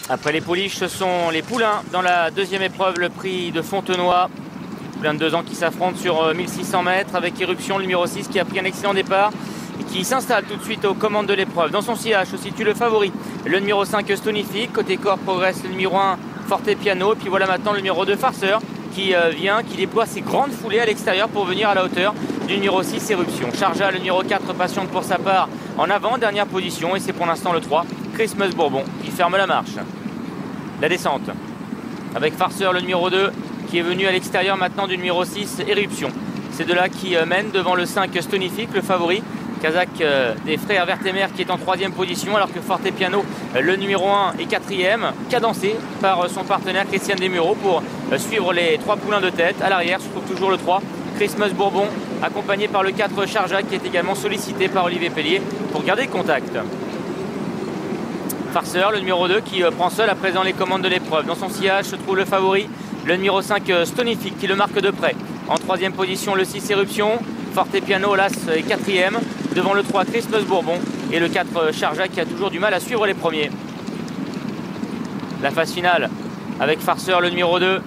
Après les pouliches, ce sont les poulains dans la deuxième épreuve, le prix de Fontenoy. Poulain de 2 ans qui s'affrontent sur 1600 mètres avec Éruption, le numéro 6 qui a pris un excellent départ et qui s'installe tout de suite aux commandes de l'épreuve. Dans son sillage se situe le favori, le numéro 5 Stonifique. Côté corps progresse le numéro 1 Forte Piano. Et puis voilà maintenant le numéro 2 Farceur qui déploie ses grandes foulées à l'extérieur pour venir à la hauteur du numéro 6 Éruption. Charja, le numéro 4 patiente pour sa part en avant, dernière position. Et c'est pour l'instant le 3 Christmas Bourbon qui ferme la marche. La descente avec Farceur, le numéro 2 qui est venu à l'extérieur maintenant du numéro 6 Éruption. C'est de là qui mène devant le 5 Stonifique, le favori Kazakh des frères Vertemer qui est en 3e position, alors que Forte Piano, le numéro 1 est 4e, cadencé par son partenaire Christian Desmureaux pour suivre les 3 poulains de tête. À l'arrière se trouve toujours le 3 Christmas Bourbon, accompagné par le 4 Charja qui est également sollicité par Olivier Pellier pour garder le contact. Farceur, le numéro 2 qui prend seul à présent les commandes de l'épreuve. Dans son sillage se trouve le favori, le numéro 5 Stonifique qui le marque de près. En 3e position le 6 Éruption, Forte Piano là est 4e, devant le 3 Christmas Bourbon et le 4 Charja qui a toujours du mal à suivre les premiers. La phase finale avec Farceur, le numéro 2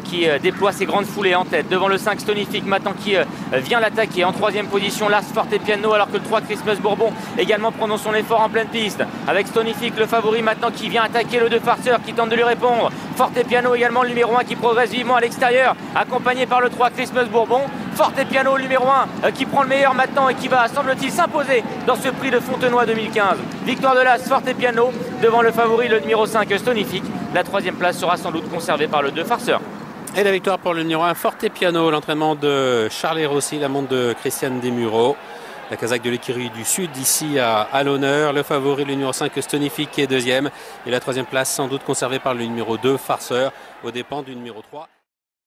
qui déploie ses grandes foulées en tête devant le 5 Stonifique maintenant qui vient l'attaquer. En 3e position l'As Forte Piano, alors que le 3 Christmas Bourbon également prenant son effort en pleine piste avec Stonifique, le favori maintenant qui vient attaquer le 2 Farceur qui tente de lui répondre. Forte Piano également, le numéro 1 qui progresse vivement à l'extérieur, accompagné par le 3 Christmas Bourbon. Forte Piano, le numéro 1 qui prend le meilleur maintenant et qui va, semble-t-il, s'imposer dans ce prix de Fontenoy 2015. Victoire de l'As Forte Piano devant le favori, le numéro 5 Stonifique. La 3e place sera sans doute conservée par le 2 Farceur. Et la victoire pour le numéro 1 Forte Piano, l'entraînement de Charles Rossi, la montre de Christian Desmureaux. La Kazakh de l'écurie du Sud ici à l'honneur. Le favori, le numéro 5 Stonifique qui est 2e. Et la 3e place sans doute conservée par le numéro 2 Farceur aux dépens du numéro 3.